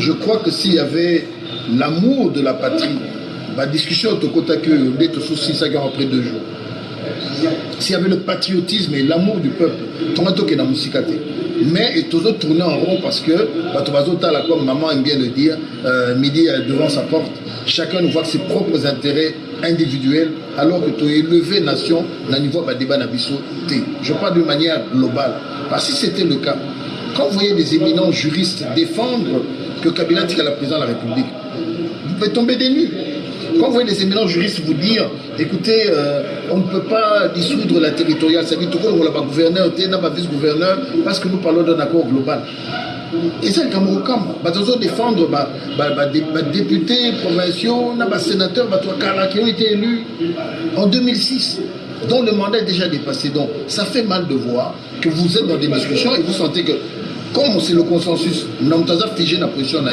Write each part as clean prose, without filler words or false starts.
Je crois que s'il y avait l'amour de la patrie, la discussion de Kotaku, on est aussi ça après 2 jours. S'il y avait le patriotisme et l'amour du peuple, mais et toujours tourner en rond parce que, comme maman aime bien le dire, midi devant sa porte, chacun ne voit que ses propres intérêts individuels, alors que tu es élevé nation, dans le niveau de débat je parle d'une manière globale. Parce que si c'était le cas, quand vous voyez des éminents juristes défendre que Kabila tire la présidence de la République, vous pouvez tomber des nues. Quand vous voyez des éminents juristes vous dire, écoutez, on ne peut pas dissoudre la territoriale, ça veut dire qu'on n'a pas gouverneur, on n'a pas vice-gouverneur, parce que nous parlons d'un accord global. Et c'est le Cameroun, ils défendre les députés provinciaux, les sénateurs qui ont été élus en 2006, dont le mandat est déjà dépassé. Donc ça fait mal de voir que vous êtes dans des discussions et vous sentez que, comme c'est le consensus, nous avons figé la position,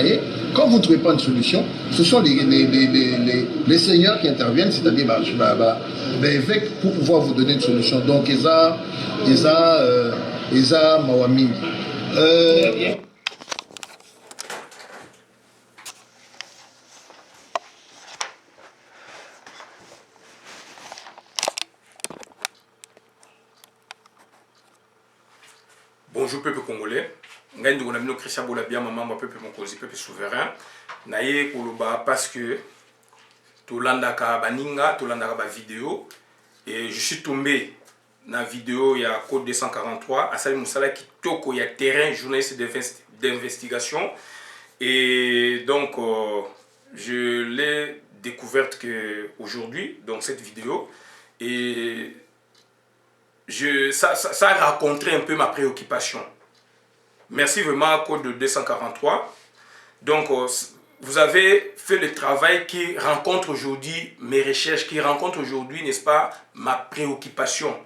quand vous ne trouvez pas une solution, ce sont les seigneurs qui interviennent, c'est-à-dire les évêques, pour pouvoir vous donner une solution. Donc, Eza Mawamini. Bonjour peuple congolais. Ngai ndiko na bino Christian Bolabia maman peuple mokozi peuple souverain. Naye koloba parce que tolandaka baninga, tolandaka ba vidéo et je suis tombé na vidéo il y a code 243 à Sali Moussala kitoko ya terrain journaliste d'investigation et donc je l'ai découverte que aujourd'hui donc cette vidéo et ça a rencontré un peu ma préoccupation. Merci vraiment à code 243. Donc, vous avez fait le travail qui rencontre aujourd'hui mes recherches, qui rencontre aujourd'hui, n'est-ce pas, ma préoccupation.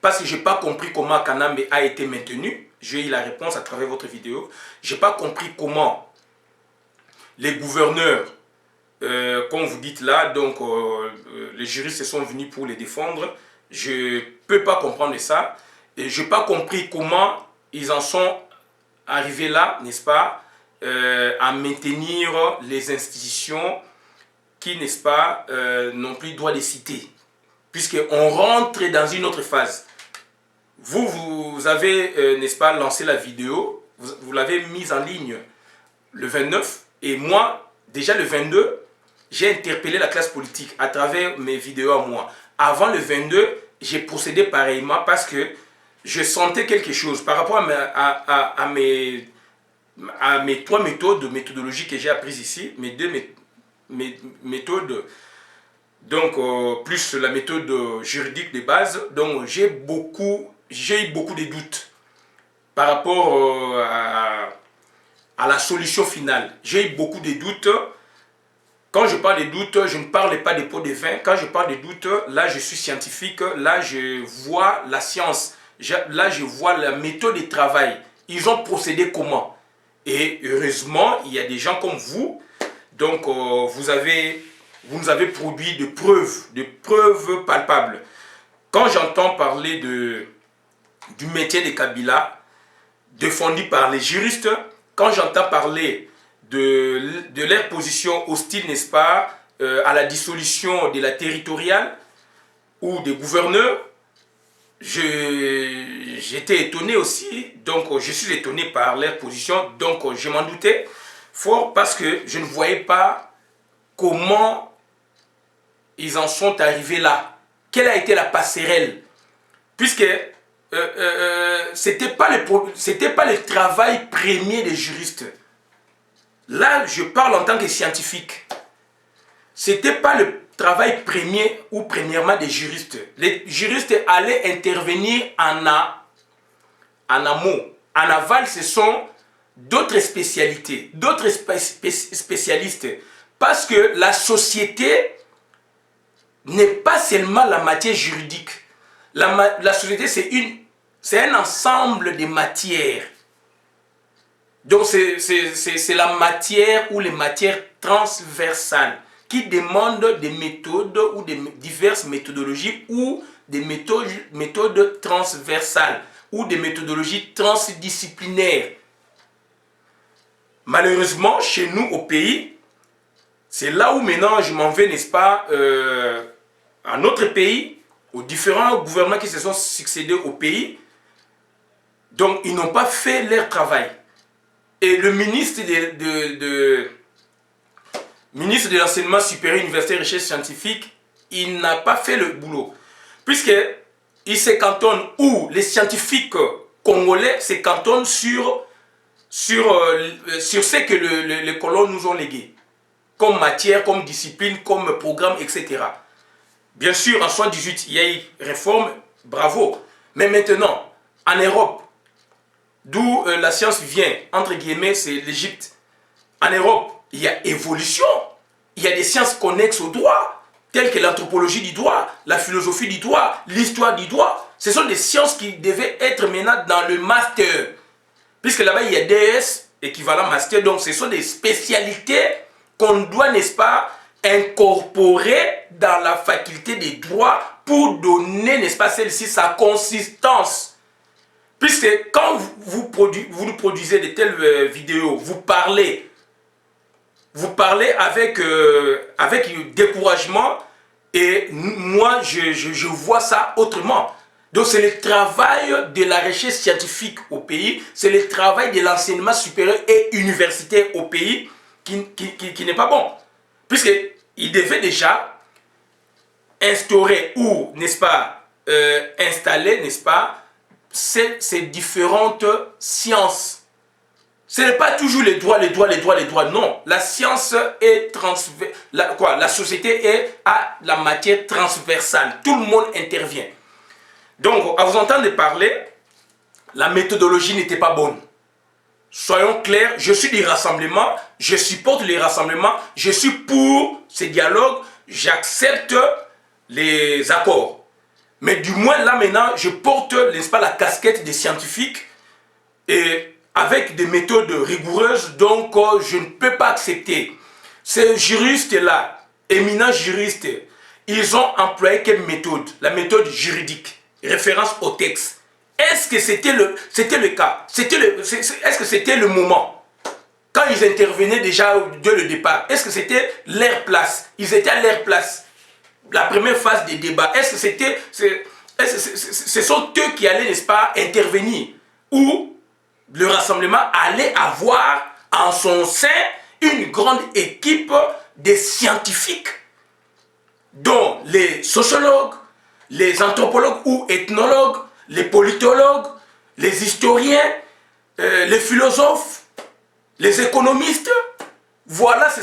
Parce que je n'ai pas compris comment Kanambe a été maintenu. J'ai eu la réponse à travers votre vidéo. Je n'ai pas compris comment les gouverneurs, comme vous dites là, donc les juristes sont venus pour les défendre. Je ne peux pas comprendre ça. Et je n'ai pas compris comment ils en sont arrivés là, n'est-ce pas, à maintenir les institutions qui, n'est-ce pas, n'ont plus droit de citer. Puisqu'on rentre dans une autre phase. Vous avez, n'est-ce pas, lancé la vidéo, vous l'avez mise en ligne le 29. Et moi, déjà le 22, j'ai interpellé la classe politique à travers mes vidéos à moi. Avant le 22, j'ai procédé pareillement parce que je sentais quelque chose par rapport à mes 3 méthodologies que j'ai apprises ici, mes 2 méthodes, donc plus la méthode juridique de base. Donc j'ai eu beaucoup de doutes par rapport à la solution finale. J'ai eu beaucoup de doutes. Quand je parle de doutes, je ne parle pas des pots de vin. Quand je parle de doutes, là je suis scientifique, là je vois la science, là je vois la méthode de travail. Ils ont procédé comment? Et heureusement, il y a des gens comme vous, donc vous nous avez produit de preuves palpables. Quand j'entends parler du métier de Kabila, défendu par les juristes, quand j'entends parler de leur position hostile, n'est-ce pas, à la dissolution de la territoriale ou des gouverneurs, j'étais étonné aussi, donc je suis étonné par leur position, donc je m'en doutais fort parce que je ne voyais pas comment ils en sont arrivés là. Quelle a été la passerelle? Puisque c'était pas le travail premier des juristes. Là, je parle en tant que scientifique. C'était pas le travail premier ou premièrement des juristes. Les juristes allaient intervenir en amont. En aval, ce sont d'autres spécialités, d'autres spécialistes. Parce que la société n'est pas seulement la matière juridique. La société, c'est un ensemble de matières. Donc c'est la matière ou les matières transversales qui demandent des méthodes ou des diverses méthodologies ou des méthodes transversales ou des méthodologies transdisciplinaires. malheureusement, chez nous au pays, c'est là où maintenant je m'en vais, n'est-ce pas, à notre pays, aux différents gouvernements qui se sont succédés au pays. Donc, ils n'ont pas fait leur travail. Et le ministre ministre de l'enseignement supérieur, universitaire et recherche scientifique, il n'a pas fait le boulot. Puisqu'il se cantonne où les scientifiques congolais se cantonnent sur ce que les colons nous ont légué, comme matière, comme discipline, comme programme, etc. Bien sûr, en 1978, il y a eu réforme, bravo. Mais maintenant, en Europe, d'où la science vient, entre guillemets, c'est l'Égypte. En Europe, il y a évolution. Il y a des sciences connexes au droit, telles que l'anthropologie du droit, la philosophie du droit, l'histoire du droit. Ce sont des sciences qui devaient être maintenant dans le master. Puisque là-bas, il y a DS, équivalent master. Donc, ce sont des spécialités qu'on doit, n'est-ce pas, incorporer dans la faculté des droits pour donner, n'est-ce pas, celle-ci sa consistance. Puisque quand vous nous produisez de telles vidéos, vous parlez avec découragement, et moi je vois ça autrement. Donc c'est le travail de la recherche scientifique au pays, c'est le travail de l'enseignement supérieur et universitaire au pays qui n'est pas bon. Puisqu'il devait déjà instaurer ou, n'est-ce pas, installer, n'est-ce pas, ces différentes sciences. Ce n'est pas toujours les droits, non. La science est transversale. La société a la matière transversale. Tout le monde intervient. Donc, à vous entendre parler, la méthodologie n'était pas bonne. Soyons clairs, je suis des rassemblements, je supporte les rassemblements, je suis pour ces dialogues, j'accepte les accords. Mais du moins, là maintenant, je porte, n'est-ce pas, la casquette des scientifiques et avec des méthodes rigoureuses, donc je ne peux pas accepter. Ces juristes-là, éminents juristes, ils ont employé quelle méthode? La méthode juridique, référence au texte. Est-ce que c'était le cas? Est-ce que c'était le moment? Quand ils intervenaient déjà dès le départ, est-ce que c'était leur place? Ils étaient à leur place. La première phase des débats, est-ce que ce sont eux qui allaient, n'est-ce pas, intervenir? Ou le rassemblement allait avoir en son sein une grande équipe de scientifiques, dont les sociologues, les anthropologues ou ethnologues, les politologues, les historiens, les philosophes, les économistes. Voilà, ce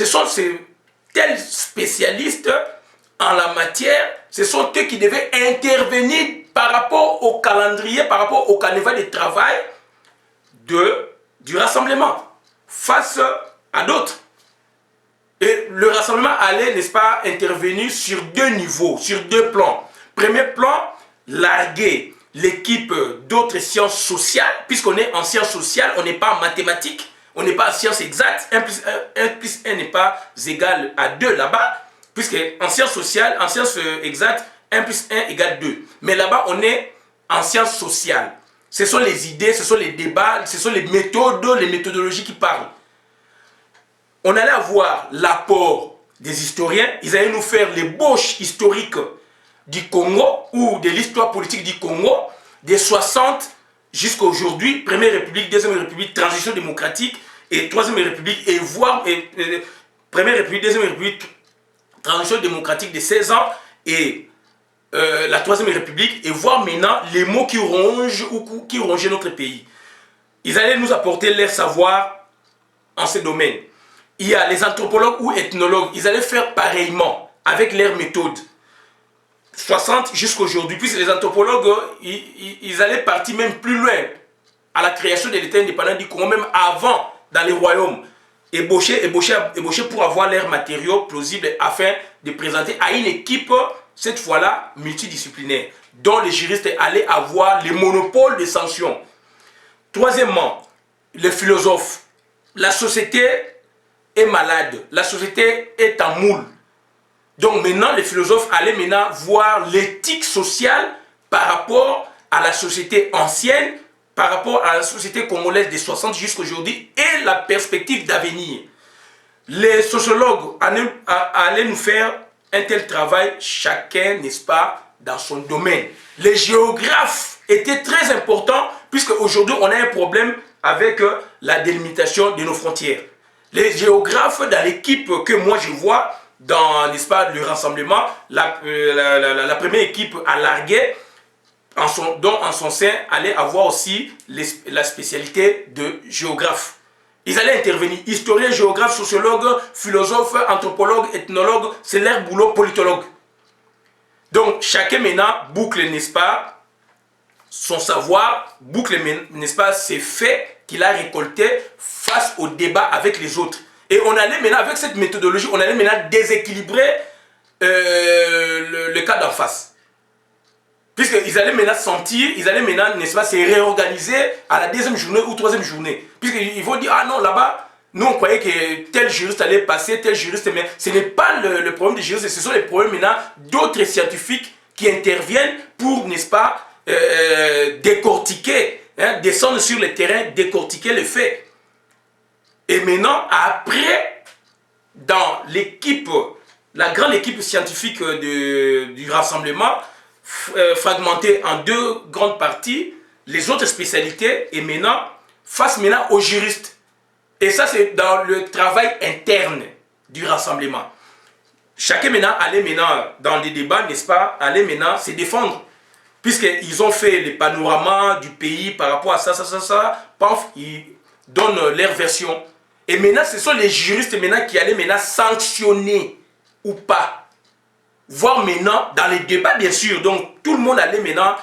sont ces tels spécialistes en la matière, ce sont eux qui devaient intervenir par rapport au calendrier, par rapport au canevas de travail du rassemblement face à d'autres. Et le rassemblement allait, n'est-ce pas, intervenir sur deux niveaux, sur deux plans. Premier plan, larguer l'équipe d'autres sciences sociales, puisqu'on est en sciences sociales, on n'est pas en mathématiques, on n'est pas en sciences exactes, 1 plus 1 n'est pas égal à 2 là-bas, puisque en sciences sociales, en sciences exactes, 1 plus 1 égale 2. Mais là-bas, on est en sciences sociales. Ce sont les idées, ce sont les débats, ce sont les méthodes, les méthodologies qui parlent. On allait avoir l'apport des historiens, ils allaient nous faire l'ébauche historique du Congo ou de l'histoire politique du Congo, des 60 jusqu'à aujourd'hui, Première République, Deuxième République, transition démocratique et Troisième République, et voire Première République, Deuxième République, transition démocratique de 16 ans et la Troisième République, et voir maintenant les mots qui rongent ou qui rongeaient notre pays. Ils allaient nous apporter leur savoir en ce domaine. Il y a les anthropologues ou ethnologues, ils allaient faire pareillement avec leurs méthodes. 60 jusqu'à aujourd'hui, puisque les anthropologues, ils allaient partir même plus loin à la création de l'État indépendant du Congo, même avant, dans les royaumes. Ébaucher pour avoir leurs matériaux plausibles afin de présenter à une équipe, cette fois-là, multidisciplinaire, dont les juristes allaient avoir le monopole des sanctions. Troisièmement, les philosophes. La société est malade, la société est en moule. Donc maintenant, les philosophes allaient maintenant voir l'éthique sociale par rapport à la société ancienne par rapport à la société congolaise des 60 jusqu'à aujourd'hui et la perspective d'avenir. Les sociologues allaient nous faire un tel travail, chacun, n'est-ce pas, dans son domaine. Les géographes étaient très importants, puisque aujourd'hui on a un problème avec la délimitation de nos frontières. Les géographes dans l'équipe que moi je vois, dans, n'est-ce pas, le rassemblement, la première équipe à larguer, dont en son sein allait avoir aussi la spécialité de géographe. Ils allaient intervenir, historiens, géographes, sociologues, philosophes, anthropologues, ethnologues, c'est leur boulot, politologue. Donc chacun maintenant boucle, n'est-ce pas, son savoir, boucle, n'est-ce pas, ses faits qu'il a récoltés face au débat avec les autres. Et on allait maintenant, avec cette méthodologie, on allait maintenant déséquilibrer le cas d'en face. Puisqu'ils allaient maintenant sentir, ils allaient maintenant, n'est-ce pas, se réorganiser à la deuxième journée ou troisième journée. Puisqu'ils vont dire, ah non, là-bas, nous on croyait que tel juriste allait passer, tel juriste, mais ce n'est pas le problème des juristes, ce sont les problèmes maintenant d'autres scientifiques qui interviennent pour, n'est-ce pas, décortiquer, hein, descendre sur le terrain, décortiquer les faits. Et maintenant, après, dans l'équipe, la grande équipe scientifique du rassemblement, fragmentée en deux grandes parties, les autres spécialités, et maintenant, face maintenant aux juristes. Et ça, c'est dans le travail interne du rassemblement. Chacun maintenant allait maintenant dans les débats, n'est-ce pas, allait maintenant se défendre. Puisqu'ils ont fait les panoramas du pays par rapport à ça, paf, ils donnent leur version. Et maintenant, ce sont les juristes maintenant qui allaient maintenant sanctionner ou pas. Voir maintenant, dans les débats bien sûr, donc tout le monde allait maintenant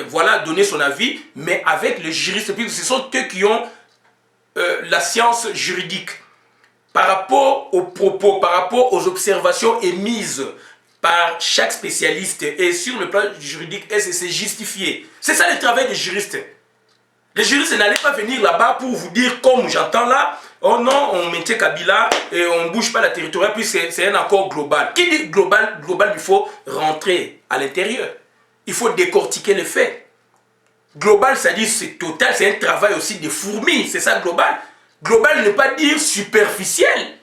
voilà, donner son avis, mais avec les juristes, puisque ce sont eux qui ont la science juridique. Par rapport aux propos, par rapport aux observations émises par chaque spécialiste et sur le plan juridique, est-ce que c'est justifié? C'est ça le travail des juristes. Les juristes n'allaient pas venir là-bas pour vous dire, comme j'entends là, oh non, on maintient Kabila et on ne bouge pas la territoriale, puis c'est un accord global. Qui dit global? Global, il faut rentrer à l'intérieur. Il faut décortiquer les faits. Global, c'est-à-dire c'est total, c'est un travail aussi de fourmis, c'est ça global. Global ne pas dire superficiel.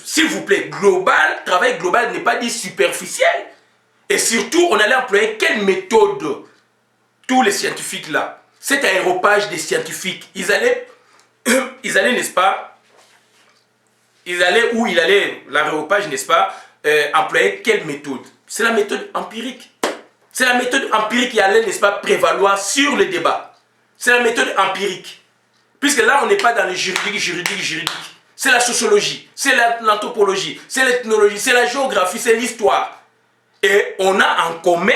S'il vous plaît, global, travail global ne pas dire superficiel. Et surtout, on allait employer quelle méthode? Tous les scientifiques là, cet aéropage des scientifiques, ils allaient, n'est-ce pas, l'aéropage, n'est-ce pas, employer quelle méthode? C'est la méthode empirique. C'est la méthode empirique qui allait, n'est-ce pas, prévaloir sur le débat. C'est la méthode empirique. Puisque là, on n'est pas dans le juridique. C'est la sociologie, c'est l'anthropologie, c'est l'ethnologie, c'est la géographie, c'est l'histoire. Et on a en commun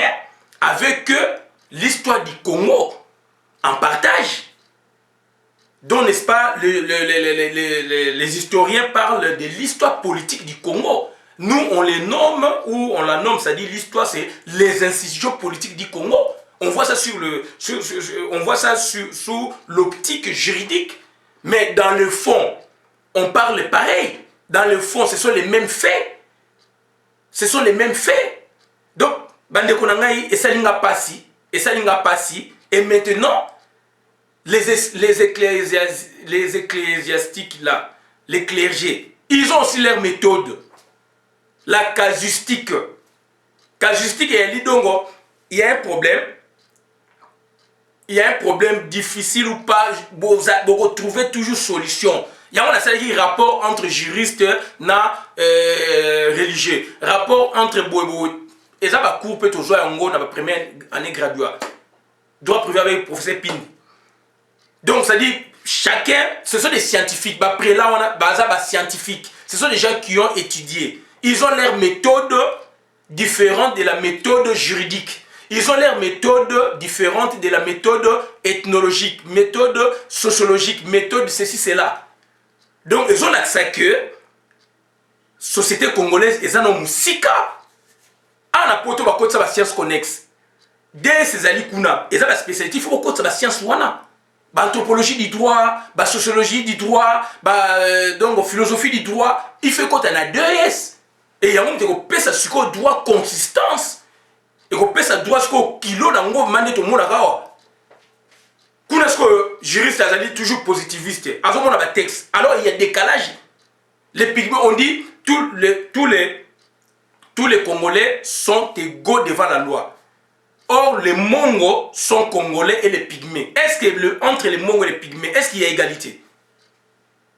avec eux l'histoire du Congo en partage. Donc, n'est-ce pas, les historiens parlent de l'histoire politique du Congo. Nous, on les nomme, ou on la nomme, c'est-à-dire l'histoire, c'est les institutions politiques du Congo. On voit ça sous l'optique juridique. Mais dans le fond, on parle pareil. Dans le fond, ce sont les mêmes faits. Ce sont les mêmes faits. Donc, Bande Konangaï, et Salinga Passi, et maintenant, les ecclésiastiques là, les clergés, ils ont aussi leur méthode. La casuistique. Casuistique, il y a un problème. Il y a un problème difficile ou pas, vous retrouvez toujours solution. Il y a un rapport entre juristes et religieux. Rapport entre et ça va couper toujours dans la première année graduée. Droit privé avec le professeur Pin. Donc ça dit, chacun, ce sont des scientifiques. Après là, on a des scientifiques. Ce sont des gens qui ont étudié. Ils ont leur méthode différente de la méthode juridique. Ils ont leurs méthodes différentes de la méthode ethnologique, méthode sociologique, méthode ceci, cela. Donc, ils ont accès que la société congolaise, ils ont un sika. En apportant la science connexe. Dès ces alikuna, ils ont la spécialité, il faut qu'on la science wana. L'anthropologie du droit, la sociologie du droit, donc la philosophie du droit, il faut qu'on a deux S. Et il y a un droit consistance. Et qu'on peut ça droit au kilo d'ango mandé tout le monde. Est-ce que juriste a toujours positiviste? À ce moment, on a un texte. Alors, il y a décalage. Les pygmées, on dit tous les Congolais sont égaux devant la loi. Or, les Mongos sont Congolais et les pygmées. Est-ce que entre les Mongos et les pygmées, est-ce qu'il y a égalité?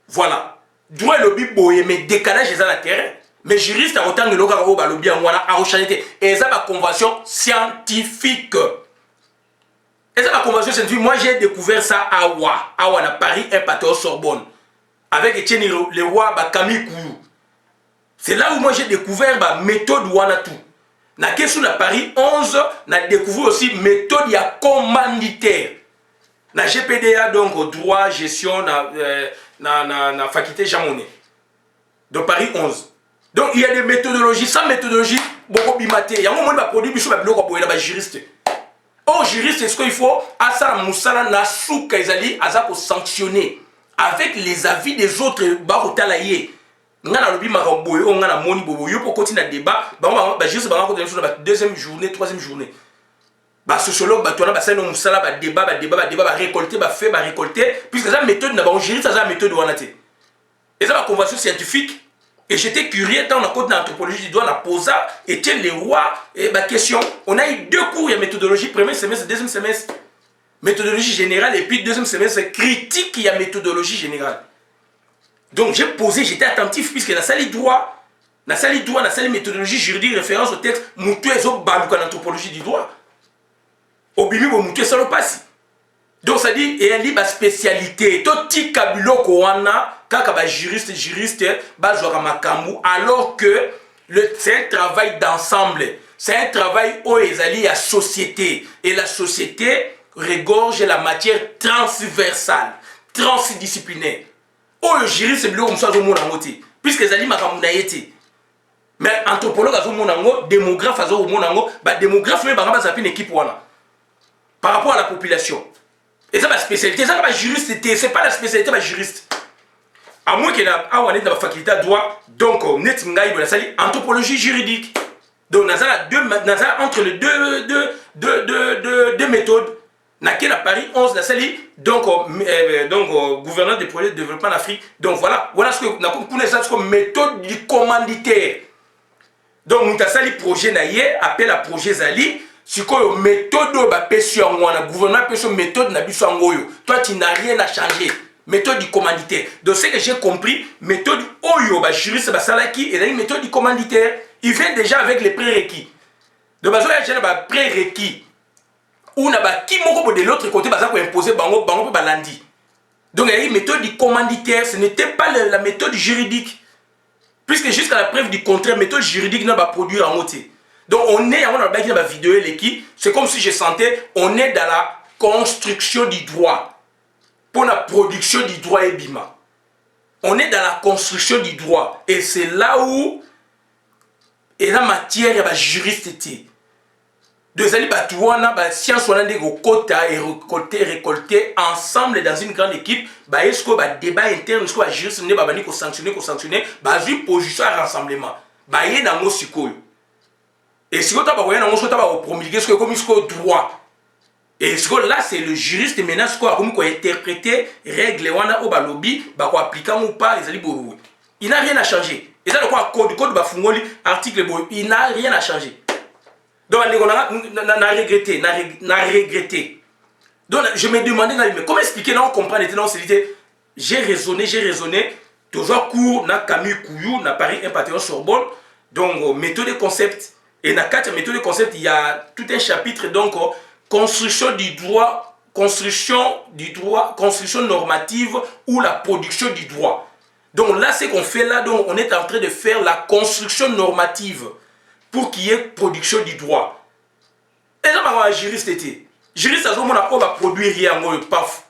Voilà. Droit et lobby, mais décalage, c'est dans la terrain. Mais juriste, à autant que le lobby, a rechanté. Et ça, ma convention scientifique. Et ça, ma convention scientifique, moi, j'ai découvert ça à Awa, à Paris, un au Sorbonne. Avec Etienne Leroy, Camille Kouyou. C'est là où moi j'ai découvert la méthode Wanatou. Na question à Paris 11, na découvert aussi méthode ya commanditaire. Na GPDA donc droit gestion na faculté Jamoné. De Paris 11. Donc il y a des méthodologies, sans méthodologie beaucoup bimaté. Il y a un moment où produit biso ba biloko boyela ba juriste. Oh juriste, est-ce qu'il faut asa musala na souka ezali aza ko sanctionner avec les avis des autres barotalaye. Ngana lobi makamboyo on ngana moni bobo yo pour continuer débat ba juste ba ko sur la deuxième journée troisième journée ba sociologue ba tona ba ça no musala ba débat ba récolter ba fait ba récolter puisque ça méthode na ba juriste ça méthode wana té et ça la convention scientifique et j'étais curieux dans la côte d'anthropologie du droit na posa et tiens les rois et ba question on a eu deux cours il y a méthodologie premier semestre deuxième semestre méthodologie générale et puis deuxième semestre critique il y a méthodologie générale. Donc j'ai posé, j'étais attentif puisque dans la salle droit, dans la salle méthodologie juridique, référence au texte, moutou et zo balouka l'anthropologie du droit. Obimi bo moutou et ça le passe. Donc ça dit, et elle dit ma spécialité, tout petit kabulo koana, kaka ba juriste, ba jouera makambu, alors que c'est un travail d'ensemble, c'est un travail où ils allient à société, et la société regorge la matière transversale, transdisciplinaire. Oh, le juriste, c'est le comme ça, puisque les alliés makamounaïeti. Mais anthropologue, démographe, démographe, mais c'est une équipe par rapport à la population. Et ça, ma spécialité, ça, ma juriste, c'est pas la spécialité de ma juriste. À moins qu'il y ait dans la faculté de droit, donc, anthropologie juridique. Donc, entre les deux méthodes, Naquel à Paris 11 la sali donc gouverneur des projets de développement en Afrique. Donc voilà ce que nous connaissons comme méthode du commanditaire. Donc nous avons un projet naïe appelé la projet Zali. Si quoi méthode ba pesio ngwana gouverneur pesio méthode na biso ngoyo. Toi tu n'as rien à changer. Méthode du commanditaire. Donc ce que j'ai compris, méthode oyo ba juriste ba salaki et la méthode du commanditaire, il vient déjà avec les prérequis. De base il y a ba prérequis. Ou n'a pas qui de l'autre côté bah ça pour imposer bango balandi. Donc il y a une méthode du commanditaire, ce n'était pas la méthode juridique. Puisque jusqu'à la preuve du contraire, méthode juridique n'a pas produit en moitié. Donc on est dans la vidéo l'équipe, c'est comme si je sentais on est dans la construction du droit. Pour la production du droit et bima. On est dans la construction du droit et c'est là où et la matière et la juriste était. Deux alliés batouana, science on a des quotas et récolter ensemble dans une grande équipe. Est-ce que le débat interne, est-ce que le juriste n'est pas venu sanctionner, une position à rassemblement. Il y a un mot et si vous avez promulgué ce que comme le droit. Et ce que là c'est le juriste maintenant ce qu'on a interprété règle wana au lobby, appliquer ou pas les alliés. Il n'a rien à changer. Et ça le code bafungoli article il n'a rien à changer. Donc, on a regretté. Donc, je me demandais, mais comment expliquer, là, on comprend, j'ai raisonné, toujours cours, na Camille Kouyou, na Paris, un Panthéon Sorbonne, donc, méthode et concept. Et dans 4 méthodes et concept, il y a tout un chapitre, donc, construction normative ou la production du droit. Donc, là, ce qu'on fait là, donc, on est en train de faire la construction normative. Pour qu'il y ait production du droit. Et là, je suis juriste. Juriste, c'est on va produire rien, paf.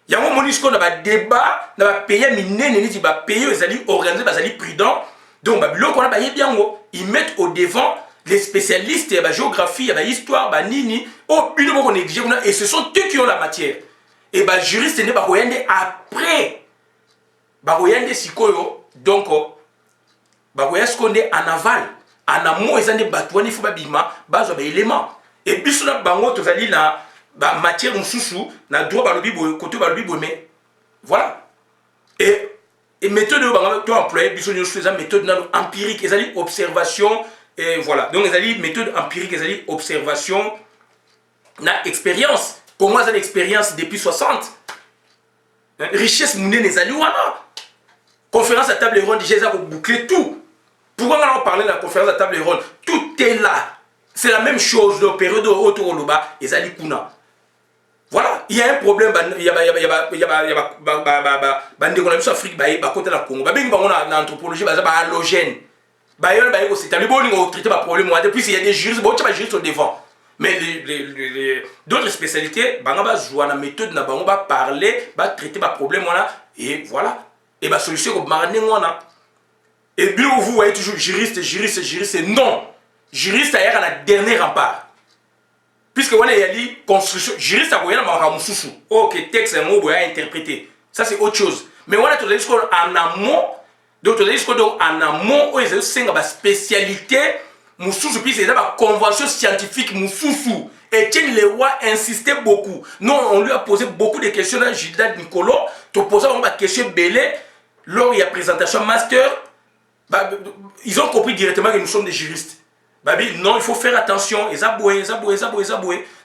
Il y a un moment où on a un débat, on va payer, on va payer, on va organiser, on va prudent. Donc, ils mettent au devant les spécialistes, la géographie, l'histoire, nini, et ce sont eux qui ont la matière. Et les juristes, ils sont après. Donc, ils en aval. En amont, ils ont des batouani, il faut bima, bas éléments. Et puis, sur la bango, tu as dit là, matière mususu na droit balobi boye côté balobi boye mais voilà et méthode to employer biso nyonso eza méthode empirique ezali observation et voilà donc ezali méthode empirique ezali observation na expérience pour moi c'est l'expérience depuis 60 richesse munene ezali wana conférence à table ronde déjà ça boucler tout pourquoi on parler de la conférence à table ronde tout est là c'est la même chose le période autour loba ezali kuna voilà il y a un problème il y a bande qu'on a vu Afrique ba côté la Congo ba bengi bango na anthropologie ba halogène ba yo ba c'est tali bolingo au traiter ba problème et puis il y a des juristes bon tu vas juristes au devant mais d'autres spécialités banga ba jouer na méthode na bango ba parler ba traiter ba problème voilà et voilà et ba solution ko marane ngona et bien vous voyez toujours juriste non juriste a la dernière rempart puisque on a dit construction juriste a voyé na mususu ok texte un mot à interpréter ça c'est autre chose mais on a tout dit en amont donc tout dit en amont où ils ont ba spécialité mususu puis c'est la convention scientifique mususu Etienne Leroy insistait beaucoup non on lui a posé beaucoup de questions à Gilda Nicolo tu posais une question belé lors il y a présentation master ils ont compris directement que nous sommes des juristes. Babi, non, il faut faire attention.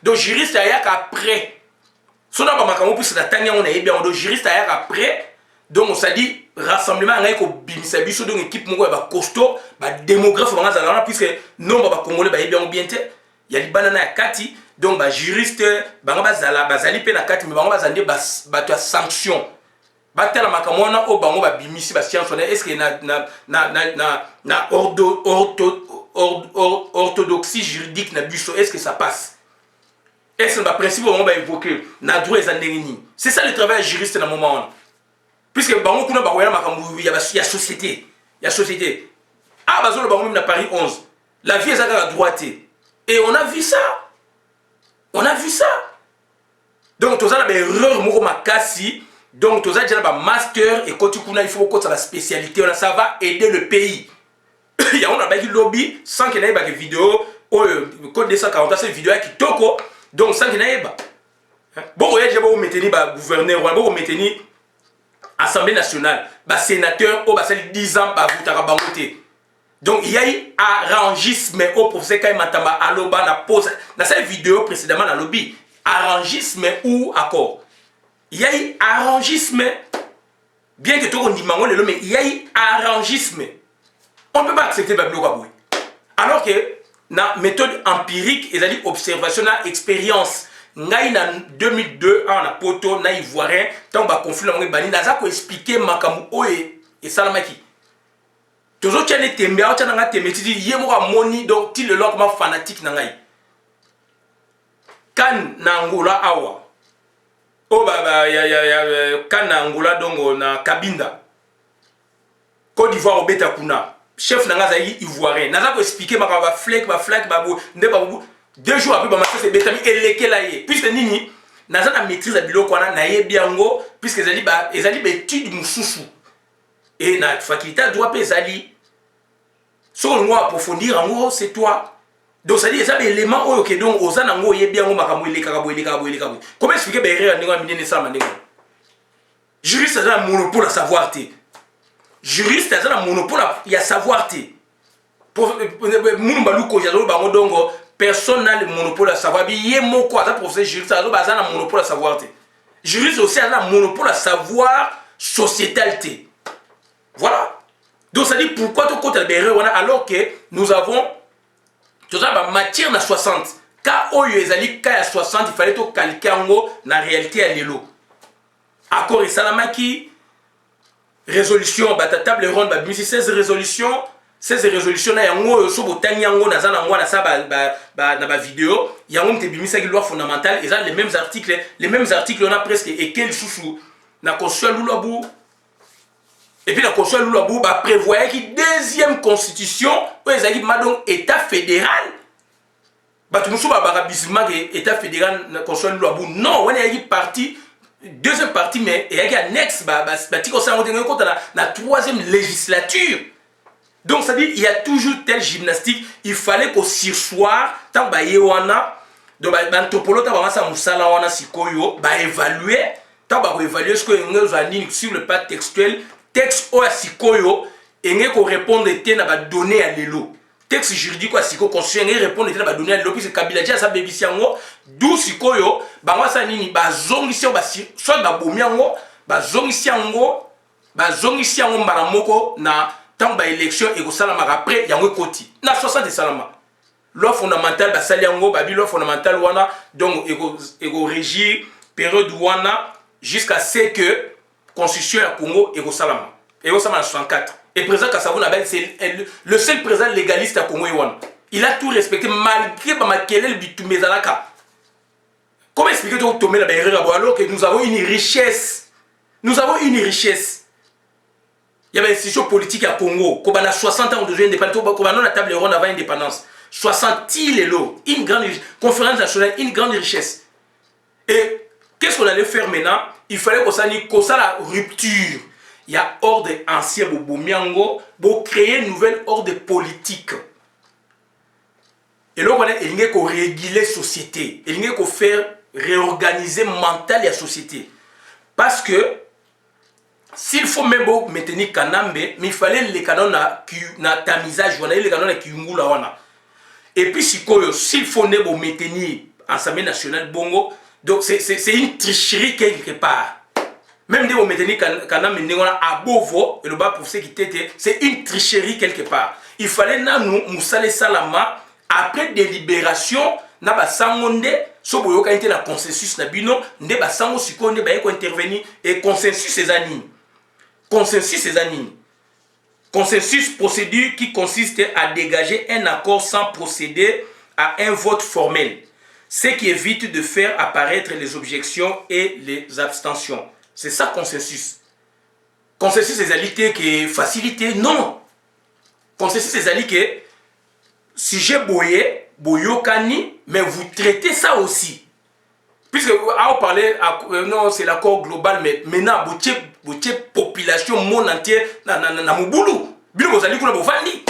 Donc, juriste, il y a qu'après. Si on a pas marqué, puis c'est la tania, on a bien. Donc, juriste, il y a qu'après. Donc, on s'est dit, rassemblement, il y a un bimisabiso, donc équipe costaud, démographe, puisque non, Congolais, il y a bien. Il y a des bananes à Kati. Donc, juriste, bazali pe na Kati, mais bazali sanction. Batela makamona o bango ba bimisi ba science est-ce que na orthodoxie juridique na biso est-ce que ça passe est-ce que le principe on va évoquer na droit et ndengini c'est ça le travail juriste dans moment puisque bango kuna ba koyana makambu ya société ah bazolo bango même na Paris 11 la vie est à la droite et on a vu ça donc tous ça ba erreur moko makasi. Donc, tu as déjà un master et quand tu connais, il faut que tu aies la spécialité. Ça va aider le pays. Il y a un lobby sans qu'il y ait des vidéos. Le code 240, c'est une vidéo qui toko. Donc, sans qu'il y ait pas. Bon, il y a un gouverneur, un Assemblée nationale, un sénateur, un 10 ans, donc, il y a eu arrangisme au professeur Kaï Matamba Aloba, na pose. Dans cette vidéo précédemment, dans le lobby, arrangisme ou accord. Il y a eu arrangisme, bien que tout le monde dise mais il y a eu arrangisme. On ne peut pas accepter Babilo Kaboué. Alors que, dans la méthode empirique, il y a dit observation, expérience. Ngai en 2002, en poto, na ivoirien, tant que conflit, on a expliqué Makamu Oe et Salamaki. Toujours, tu as des témé, tu as des témé, tu dis, Yemora Moni, donc, tu le logement fanatique, Nangai. Kan Nangola Awa. Oh ya kana Angola dongo na Kabinda Côte d'Ivoire au Betakuna chef nanga zayi ivoirien naza ko expliquer ba flek nde ba 2 jours après ba match c'est betami elekela ye puisque nini naza na maîtrise biloko na yebi yango puisque ezali étude mususu et na faculté droit pe ezali so on approfondir en c'est toi. Donc ça dit ça des éléments ok donc aux anango yebi yango makambo elekaka comment expliquer ba erreur ndingo amine ça mandingo juriste a un monopole à savoir te juriste a un monopole à savoir te pour munu baluko jalo bango dongo personne n'a le monopole à savoir bi yemoko à professeur juriste a un monopole à savoir te juriste aussi a un monopole à savoir sociétalité voilà donc ça dit pourquoi tu comptes la erreur alors que nous avons tout ça matière na 60 ka oyo ezali ka ya 60 il fallait to calquer ngo na réalité ya lelo accord et salamaki résolution ba table ronde ba 16 résolutions na yango so botani yango na zana ngwana sa na ba vidéo yango mte bimisa ki loi fondamentale et ça les mêmes articles on a presque équel sous na constitution lulabu. Et puis la constitution Loulabou prévoyait qu'il deuxième constitution où ils avaient donc état fédéral. Tout le monde état fédéral la constitution Loulabou. Non, on a une partie deuxième partie mais il y a un annexe la troisième législature. Donc ça dit il y a toujours telle gymnastique, il fallait qu'au sursoir tant donc l'anthropologue va ça musala wana sikoyo ba évaluer ta ba évaluer ce que ngez ani sur le plan textuel texte o sikoyo engé ko répondre té na ba donner à lelo texte juridique à sikoyo constitution engé répondre té na ba donner à lelo puisque Kabila dia sa bebisi yango d'où sikoyo ba wasa nini ba zongisi ba soit ba bomi yango ba zongisi yango mbala moko na tant ba élection et ko salama après yango koti na 60 salama loi fondamentale basali yango babi loi fondamentale wana donc ego régir période wana jusqu'à ce que constitution ya Congo ego salama 64 et président Kassavou Nabel c'est le seul président légaliste à Congo wana il a tout respecté malgré ba makelel bitumezalaka. Comment expliquer donc Tomé la erreur alors que nous avons une richesse il y a une institution politique à Congo qu'on a 60 ans de indépendance qu'on a la table ronde avant l'indépendance 60 îles, une grande conférence nationale, une grande richesse. Et qu'est-ce qu'on allait faire maintenant? Il fallait qu'on ça la rupture. Il y a ordre ancien pour créer une nouvelle ordre politique. Et là, il y a qu'on réguler la société. Il y a qu'on faire réorganiser mental la société. Parce que s'il faut même maintenir Kanambe, mais il fallait les canons na tamisage, les canons na kiungula wana. Et puis, s'il faut maintenir l'Assemblée nationale Bongo, donc c'est une tricherie quelque part. Même si vous maintenir Kanam à Bovo, et le bas pour ceux qui étaient, c'est une tricherie quelque part. Il fallait nous, Moussale Salama, après délibération, na ba sangonde, so boyo ka la consensus na bino, nde ba sango sikonde ba yeko intervenir et consensus ces années. Consensus, procédure qui consiste à dégager un accord sans procéder à un vote formel, ce qui évite de faire apparaître les objections et les abstentions. C'est ça consensus. Consensus, c'est allié qui est facilité. Non. Consensus, c'est allié que si j'ai boyé, boyokani, mais vous traitez ça aussi. Puisque, on parlait, non, c'est l'accord global, mais maintenant, votre population monde entière na mubulu. Bilo bozali kuna bovandi.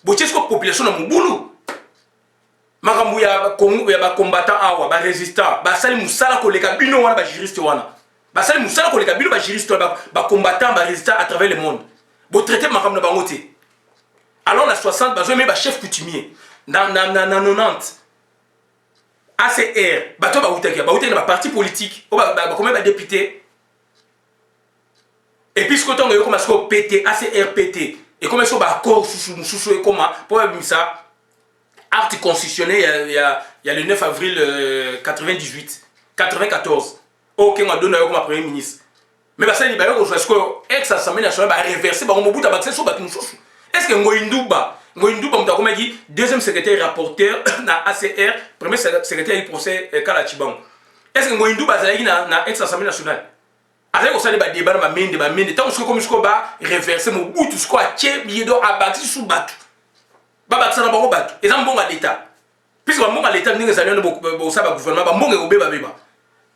Boche sko population na mubulu. Makambu ya Congo ya ba combattant awa, ba résistant, ba sali musala koleka bino wana ba juriste wana. Ba sali musala koleka bino ba juriste ba combattant, ba résistant à travers le monde. Bo traiter makambu na bangote. Alors na 60 bazo me ba chef coutumier. Na 90 ACR, bato ba utaki na parti politique, ba combien ba député. Et puis ce que tu as comme ça PT, ACR PT, et comme ça accord sous et comment pour ça acte constitutionnel il y a le 9 avril 94. OK, on a donné comme premier ministre. Mais ça il va y avoir ex assemblée nationale va réverser ba mobuta ba sur ba mususu. Est-ce que Ngoinduba m'a comme dit deuxième secrétaire rapporteur na ACR, premier secrétaire du procès Kalachibang. Est-ce que Ngoinduba ça na ex assemblée nationale? Avec ça les débat ba mende tant que comme ce ba réverser mon bout tout ce quoi tché biedo abati sous bat ba bat ça na bango bat et ça mbonga l'état puisque mbonga l'état ndenge za nyo bo ça ba gouvernement ba mbonga ko beba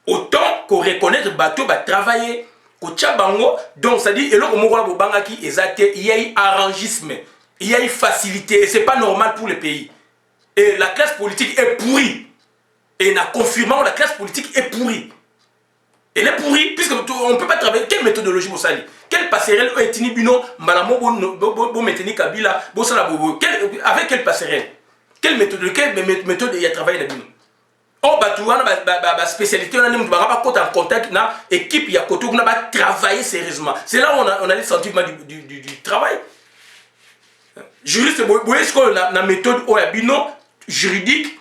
autant qu'on reconnaître bateau ba travailler ko tcha bango donc ça dit et là ko bo banga ki ezate il y a eu arrangisme il y a eu facilité et c'est pas normal pour le pays et la classe politique est pourrie et na confirmant la classe politique est pourrie. Elle est pourrie, puisque on ne peut pas travailler. Quelle méthodologie vous salez? Quelle passerelle est Tinibino, Malamo, bon maintenir Kabila, avec quelle passerelle? Quelle méthode il y a travaillé là-dedans? Oh, bah, tu vois, la spécialité, on a pas en contact, na équipe, il y a côté, on a travaillé sérieusement. C'est là où on a le sentiment du travail. Juriste, vous voyez ce qu'on a la méthode juridique.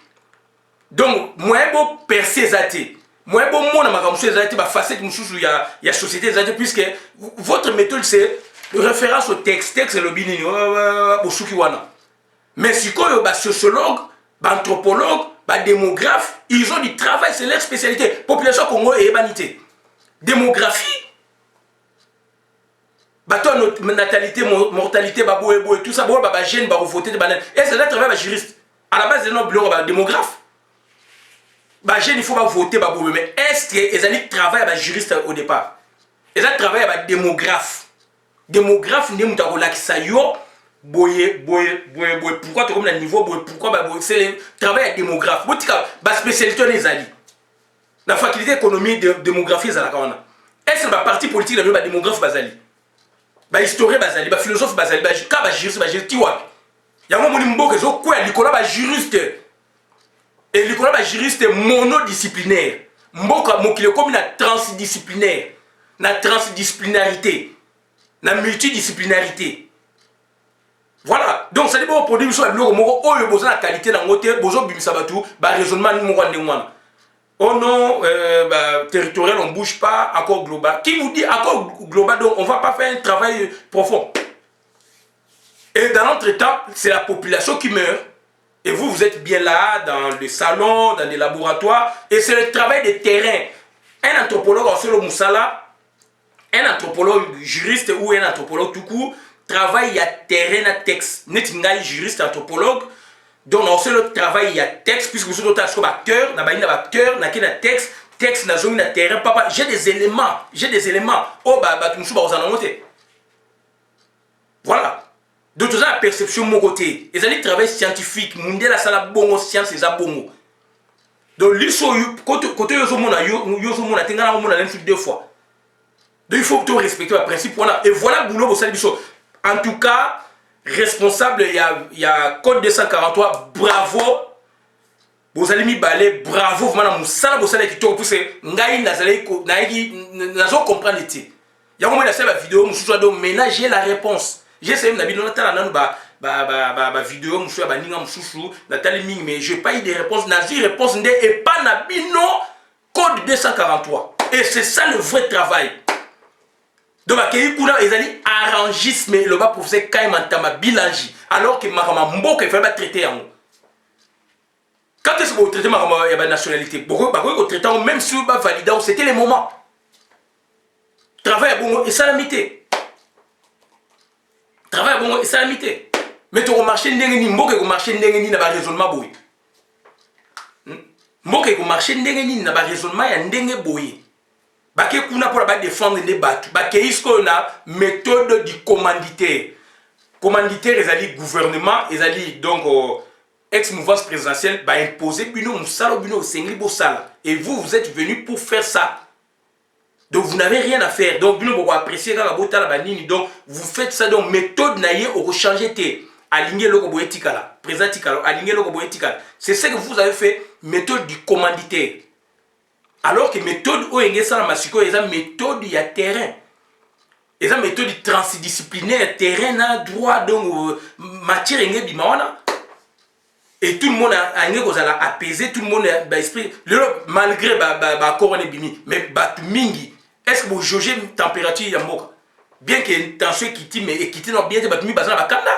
Donc, moi, je percer zaté. Moi, bon, moi, je vais facette il y a société puisque votre méthode c'est référence au texte c'est le binini mais si quoi sociologue, anthropologue, démographe, ils ont du travail, c'est leur spécialité. Population Congo et humanité. Démographie, natalité, mortalité, et tout ça, gène, voter de banane. Et c'est là travail juriste. À la base, c'est notre bureau démographe. Il faut pas voter, mais est-ce qu'ils allaient travailler avec juriste au départ? Ils allaient travailler avec démographe. Démographe, pourquoi tu as un niveau, pourquoi c'est le travail démographe. La spécialité des alliés. La faculté d'économie de démographie, c'est est-ce que la partie politique de la démographe basali? La historien basali, la philosophe basali, la juriste basali, il y a un moment où il y a un juriste. Et il y a un juriste monodisciplinaire. Il y a un transdisciplinaire. La transdisciplinarité. La multidisciplinarité. Voilà. Donc, ça dépend pour dire que vous avez la qualité dans votre raisonnement. Oh non, territorial, on ne bouge pas, accord global. Qui vous dit accord global, donc on ne va pas faire un travail profond. Et dans l'entretemps, c'est la population qui meurt. Et vous, vous êtes bien là, dans les salons, dans les laboratoires. Et c'est le travail de terrain. Un anthropologue, Oselo Moussala, un anthropologue juriste ou un anthropologue tout court, travaille à terrain, à texte. Netingai, juriste, anthropologue. Donc, on sait le travail, il y a texte, puisque vous êtes un acteur, il y a acteur, il y a texte, texte, il y a terrain, papa, j'ai des éléments. Oh, tu me suis pas. Voilà. Donc, tu as la perception de mon côté. Et ça, le travail scientifique, mondial, ça a bon science, c'est ça bon. Donc, côté Yozo a deux fois. Donc, il faut que tu respectes le principe. Et voilà, boulot, en tout cas, responsable, il y a Code 243, bravo. Vous allez m'y balayer, bravo. Vous allez comprendre. Il y a un moment où la vidéo, je ménager la réponse. J'ai essayé de vidéo, mais je n'ai pas eu de réponse. Je réponse et pas Nabino Code 243. Et c'est ça le vrai travail. Donc, ils allaient arrangisme, le bas professeur Kaimantama bilangi, alors que Mahama Mboka il fallait traiter en haut. Quand est-ce que vous traitez ma nationalité? Vous traitez même si vous validez, c'était le moment. Travail bon et salamité. Travail bon et salamité. Mais tu as marché n'engeni, Mboka il marché n'engeni n'a pas raisonnement boy. Mboka il marché n'engeni n'a pas raisonnement et n'engeni boy. Baké kuna pour défendre les bateaux. Baké isko na méthode du commanditaire. Commanditaire les alliés gouvernement, les alliés donc ex-mouvance présidentielle va imposer bino musala bino sengli bosala. Et vous êtes venus pour faire ça. Donc vous n'avez rien à faire. Donc bino vous apprécier quand la bota la banini. Donc vous faites ça donc méthode naïe au changer té. Aligner le gobo etikala, présent tikala, aligner le gobo etikala. C'est ce que vous avez fait, méthode du commanditaire. Alors que méthode ONG ça la est une méthode il y a terrain. Et une méthode transdisciplinaire terrain na droit donc matière NG bimawana. Et tout le monde a NG apaisé, tout le monde a esprit malgré ba corona bimi mais bat mingi. Est-ce que vous jaugez la température ya mboka? Bien que tension quitte mais quitte non bien te bat mi bazana ba kanda.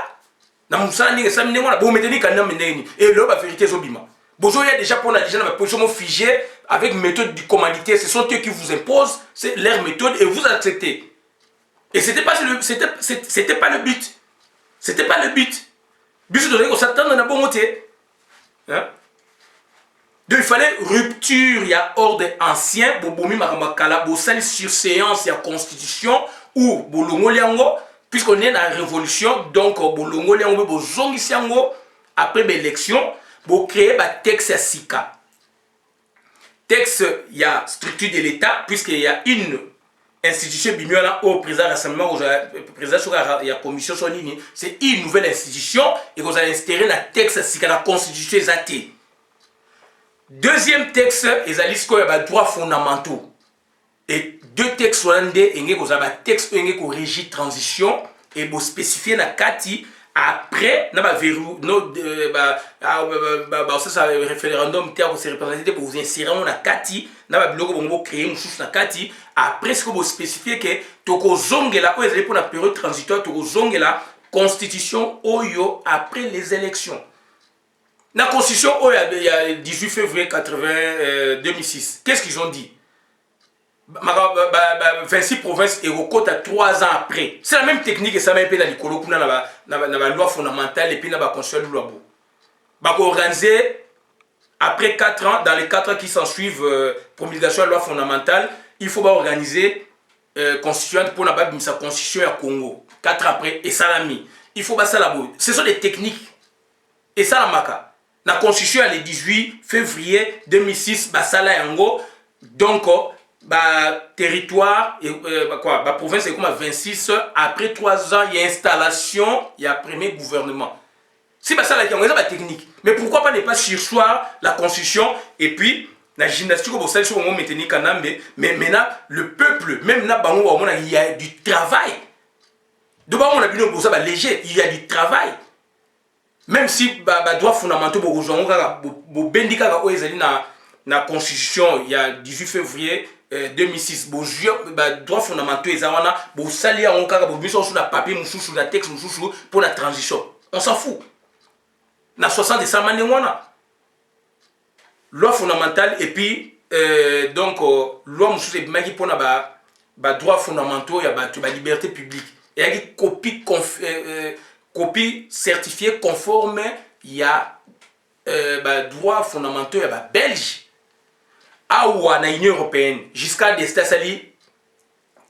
Na musala ninge ça mingo na bo meteni kanda mendeni. Et le ba vérité zobima. Bonjour, il y a déjà pour la position figée avec méthode du commanditaire. Ce sont eux qui vous imposent, c'est leur méthode et vous acceptez. Et c'était pas le but. C'était pas le but. But de qu'on s'attend à la bonne côté. Donc il fallait rupture, il y a ordre ancien, bobomi maramakala, bosali sur séance, il y a constitution ou bolongo liango, puisqu'on est dans la révolution, donc bolongo liango bozongi siango après l'élection. Pour créer un texte à Sika. Texte, il y a structure de l'État, puisqu'il y a une institution au président de l'Assemblée, il y a commission sur ligne. C'est une nouvelle institution et vous allez instaurer le texte à Sika, la constitution est athée. Deuxième texte, il y a les droits fondamentaux. Et deux textes hollandais, il y a un texte qui régit transition et vous spécifiez la Kati. Après, ça référendum c'est représenté pour vous insérer dans la Kati, pour créer une source dans la Kati. Après, ce que vous spécifiez que toko zongela pour la période transitoire, toko zongela constitution oyo après les élections. La constitution il y a 18 février 2006. Qu'est-ce qu'ils ont dit? 26 provinces et recote à 3 ans après. C'est la même technique et ça m'a été dans la loi fondamentale et puis dans la constitution de loi. Organisé après 4 ans, dans les 4 ans qui s'en suivent, promulgation de la loi fondamentale, il faut organiser constituante pour la constitution à Congo. 4 ans après, et ça l'a mis. il faut passer la boue. Ce sont des techniques. Et ça, la maca. La constitution, le 18 février 2006, basala yango. Donc, territoire, province, c'est comme 26. Après 3 ans, il y a installation, il y a premier gouvernement. Si basala yango, c'est la technique. Mais pourquoi pas ne pas sursoir la constitution et puis la gymnastique au Bossal, mais maintenant, le peuple, même là, il y a du travail. De bas, on a vu ça léger, il y a du travail. Même si les droits fondamentaux, la constitution, il y a 18 février 2006, les droits fondamentaux, ils ont un papier, un texte pour la transition. On s'en fout. Dans 60 décembre, loi fondamentale et puis donc loi qui pour les droits fondamentaux, il y a la liberté publique. Il y a une copie certifiée conforme, il y a droits fondamentaux, il y a Belge. Ah ou à l'Union européenne, jusqu'à des États-Unis,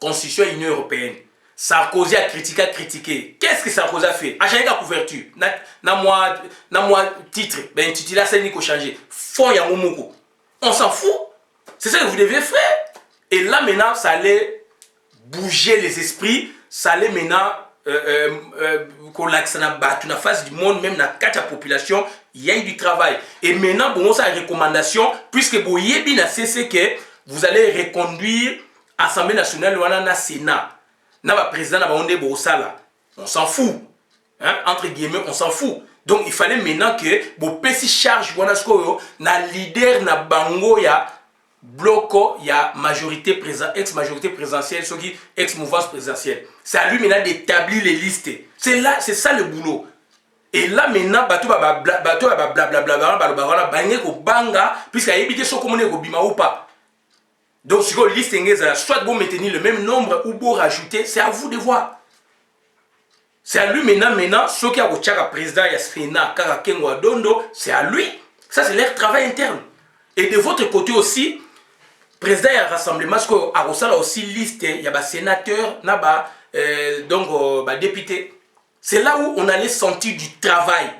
Constitution de l'Union européenne. Sarkozy a critiqué. Qu'est-ce que Sarkozy a fait? A changé la couverture. Na moi titre, ben intitulé ça n'est qu'au changer. Fond ya moko. On s'en fout. C'est ça que vous devez faire. Et là maintenant, ça allait bouger les esprits. Ça allait maintenant qu'on l'axe na face du monde, même dans la population, il y a eu du travail. Et maintenant, bon, ça a recommandation, puisque vous yebi na c'est que vous allez reconduire l'Assemblée nationale ou le Sénat. Na ba président na ba onde bosala. On s'en fout. Hein? Entre guillemets, on s'en fout. Donc il fallait maintenant que bo pesi charge wana skoyo na leader na bango ya bloco ya majorité ex-majorité présidentielle, ce qui ex-mouvance présidentielle. C'est à lui maintenant d'établir les listes. C'est ça le boulot. Et là maintenant bato blablabla bangé ko banga puisque ayebite so komone ko bima ou pas. Donc, si vous liste soit vous maintenir le même nombre ou vous rajouter, c'est à vous de voir. C'est à lui maintenant, ceux qui ont le président Yasfena, Karakengo Dondo, c'est à lui. Ça, c'est leur travail interne. Et de votre côté aussi, le président y a rassemblement, parce qu'il y a aussi liste, il y a des sénateurs, donc des députés. C'est là où on allait sentir du travail.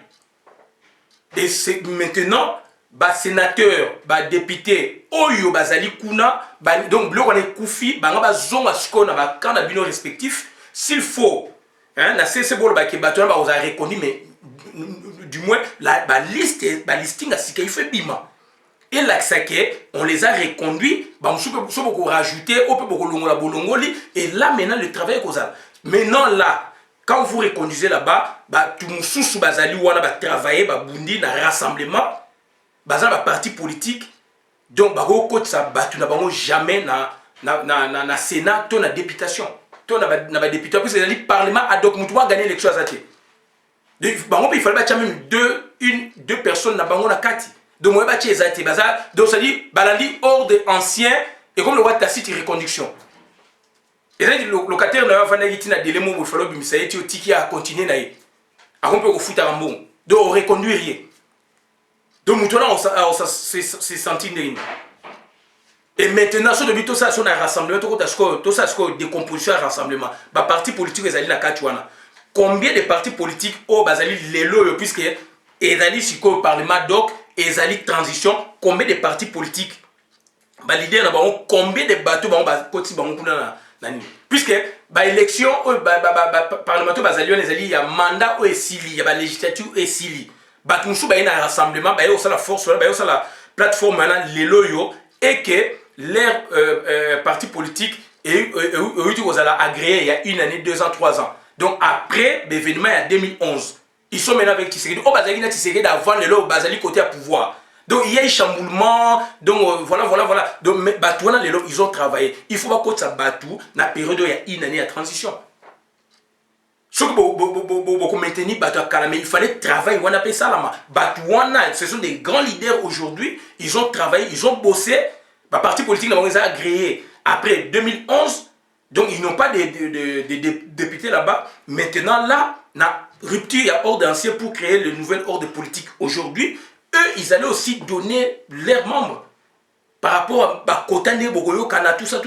Et c'est maintenant, les sénateurs, les députés, oyo bazali kuna, donc bloc on est koufi, banga zonga skona ba kana bino respectif, s'il faut, hein, na c'est bon ba ke bato ba osa reconnu mais du moins la liste listing a sika il fait bima. Et là on les a reconduits, ba on peut beaucoup rajouter, on peut beaucoup longola bolongoli et là maintenant le travail est causal. Maintenant là quand vous reconduisez là-bas, ba tout mususu bazali wana ba travailler ba bundi na rassemblement, bazali ba parti politique. Donc, ça ne jamais na Sénat, na députation. Na députation, parce que le Parlement a donc gagné l'élection à Zate. Il fallait même deux personnes na bango na kati. Donc, moi, donc, ça dit, balandi ordre ancien, et comme le roi Tacite, reconduction. Et là, le locataire n'a pas fait délai, il fallait que ça ait à continuer na y. A on peut foutre un bon. Donc, on reconduit rien. Donc, maintenant, on s'est senti. Et maintenant, sur le but, tout ça, on a rassemblement, tout ça, c'est décomposition à rassemblement. Les partis politiques, ils allaient la Kachouana. Combien de partis politiques ont les lois, puisque ils allaient sur le Parlement, donc, ils allaient transition, combien de partis politiques, l'idée, combien de bateaux, puisque l'élection, parlementaire, il y a mandat, il y a législature, Batunsu ba na rassemblement ba yo la force ba yo la plateforme na leloyo et que leur parti politique et ils ont agréé il y a 1 année, 2 ans, 3 ans. Donc après l'événement il y a 2011, ils sont maintenant avec Tshisekedi. Oh bazali na Tshisekedi avant le lo bazali côté à pouvoir. Donc il y a un chamboulement. Donc voilà. Donc Batouana les ils ont travaillé. Il faut pas que ça batou na période il y a 1 année à transition. Ce il fallait travailler, on appelle ça là. Ce sont des grands leaders aujourd'hui, ils ont travaillé, ils ont bossé. Le parti politique ils ont agréé après 2011, donc ils n'ont pas de députés là-bas. Maintenant là, la rupture, il y a ordre ancien pour créer le nouvel ordre politique. Aujourd'hui, eux, ils allaient aussi donner leurs membres par rapport à Kotane, Bogoyo, Kana, tout ça.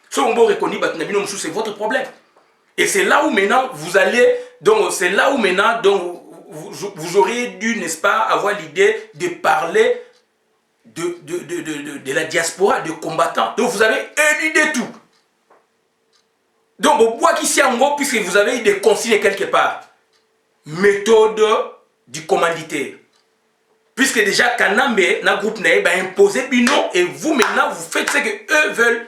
Ce qu'on va reconnaître, c'est votre problème. Et c'est là où maintenant vous allez Donc c'est là où maintenant donc, vous auriez dû, n'est-ce pas, avoir l'idée de parler de la diaspora, de combattants. Donc vous avez éludé tout. Donc au bois qui s'y en gros, puisque vous avez eu des consignes quelque part. Méthode du commanditaire. Puisque déjà Kanambe, dans le groupe Naïb, a imposé Bino, et vous maintenant, vous faites ce que eux veulent.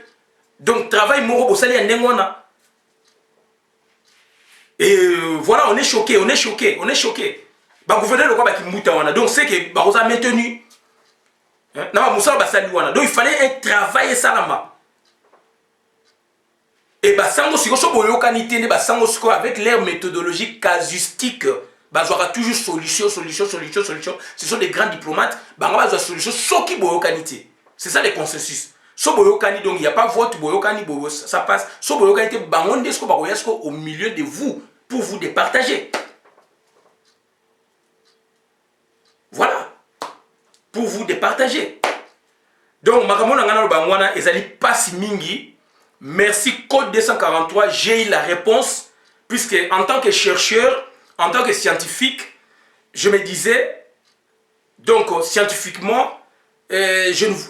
Donc travail moro au salaire n'engwana. Et voilà, on est choqué, on est choqué, on est choqué. Bah gouverneur le quoi bah qui mouta wana. Donc c'est que bah on a maintenu. Non, Moussa bah sali wana. Donc il fallait un travail salama. Et bah sango siko so boyo kanité ne bah sango siko avec leur méthodologie casuistique. Bah aura toujours solution. Ce sont des grands diplomates. Bah on va avoir solution so qui boyo kanité. C'est ça le consensus. So boyo kani donc il n'y a pas vote boyo kani boyo ça passe. So boyo kanité bah on desko bah oyasko au milieu de vous pour vous départager. Voilà. Pour vous départager. Donc makamona ngana bangwana ezali passe mingi. Merci Code 243, j'ai eu la réponse, puisque en tant que chercheur, en tant que scientifique, je me disais, donc scientifiquement,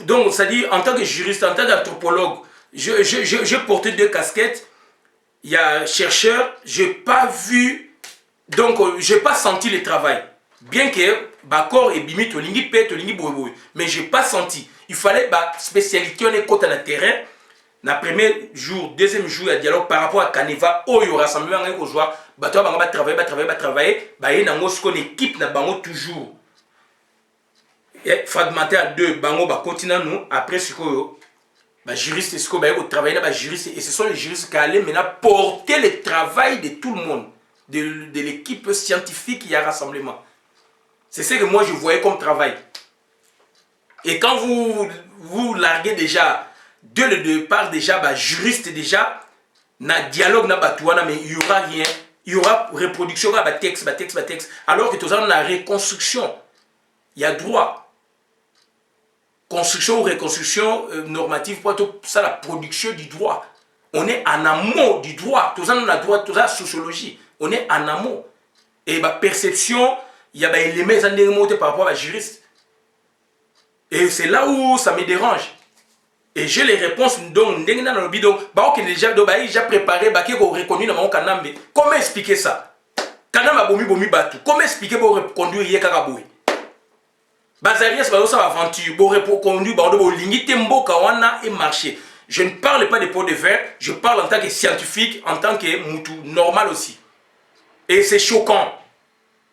donc c'est-à-dire en tant que juriste, en tant qu'anthropologue, j'ai porté deux casquettes. Il y a chercheur, je n'ai pas vu, donc je n'ai pas senti le travail. Bien que Bakor et Bimi, Tolingi Pe, Tolingi Boubou, mais je n'ai pas senti. Il fallait spécialité, on est côté dans le terrain. Le premier jour, deuxième jour, il y a dialogue par rapport à Caneva, où il y aura rassemblement aux joueurs, bah toi, bah travailler, bah il y a une équipe, na bango toujours. Fragmenté à deux, bango bah continue nous, après ce que bah juriste, ce que bah il travailler bah juriste, et ce sont les juristes qui allaient maintenant porter le travail de tout le monde, de l'équipe scientifique qui a rassemblement. C'est ce que moi je voyais comme travail. Et quand vous larguez déjà dès le départ déjà, bah, juriste déjà, na dialogue na batouana, mais il n'y aura rien. Il y aura reproduction, bah, texte. Alors que tout ça, on a reconstruction. Il y a droit. Construction ou reconstruction normative, pour tout ça, la production du droit. On est en amont du droit. Tout ça, on a droit, tout ça, sociologie. On est en amont. Et bah, perception, il y a bah, les éléments par rapport à la juriste. Et c'est là où ça me dérange. Et j'ai les réponses donc déjà préparé reconnu dans mon Kanambe. Comment expliquer ça? Kanamba bomi batu. Comment expliquer pour reconduire Yekaraboui? Bazaria c'est pas ça aventure. Pour reconduire bando lingité mboka wana et marché. Je ne parle pas des pots de verre, je parle en tant que scientifique, en tant que moutou normal aussi. Et c'est choquant.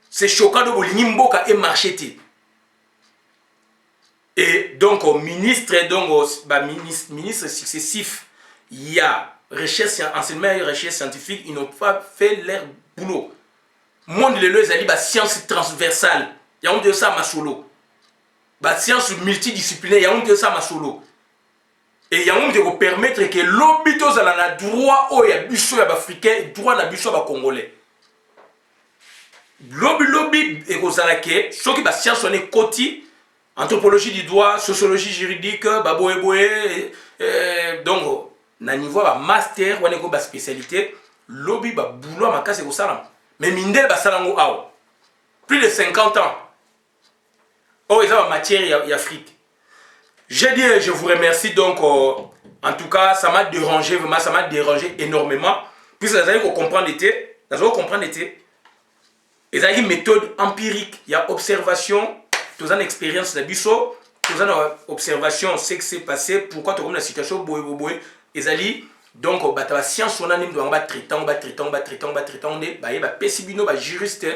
C'est choquant de bolingi mboka et marché. Et donc, au ministre, ministre successif, il y a recherche, enseignement et recherche scientifique, ils n'ont pas fait leur boulot. Monde de l'eau, ils ont science transversale, il y a un de ça ma solo. Science multidisciplinaire, il y a un de ça ma solo. Et il y a un de permettre que l'hôpital a droit au biso ya africain, droit na biso ya congolais. Lobby et kozalake, ceux qui ba science on est côté. Anthropologie du droit, sociologie juridique, donc, na niveau de master, on a une spécialité, lobby, boulot, ma casse et salam. Mais mindel, salango, plus de 50 ans. Oh, ils ont matière et Afrique. J'ai dit, je vous remercie, donc, en tout cas, ça m'a dérangé, vraiment, ça m'a dérangé énormément. Puisque vous allez comprendre l'été, vous allez comprendre l'été. Ils ont une méthode empirique, il y a observation. Tous en expérience de biso, tous en observation, ce qui s'est passé, pourquoi tu as comme la situation, ezali, donc, la science, on a même traitant, juriste,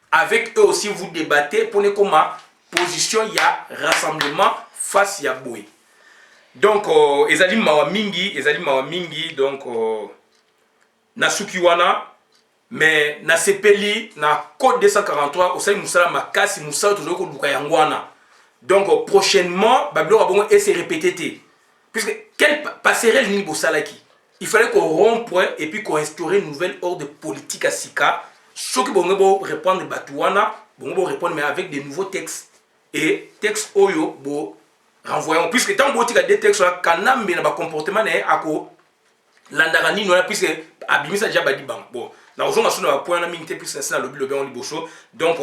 avec eux aussi, vous débattez pour les comment, position, il y a rassemblement face à boy. Donc, ezali mawa mingi, donc, nasukiwana, mais na sepeli na code 243 osali musala makasi musala toujours ko luka yangwana. Donc prochainement babilo babongo et se répéter puisque quel passerelle ni bosalaki. Il fallait qu'on rompt et puis qu'on instaure une nouvelle ordre politique à Sika. Ceux qui vont répondre batouana, vont répondre mais avec des nouveaux textes et textes oyo bo renvoyons puisque tant que des textes là kanambe na ba comportement né ako landarani non puisque abimisa déjà badi bon na ozonga sona ba point na mingi te plus na lobby lobi on liboso donc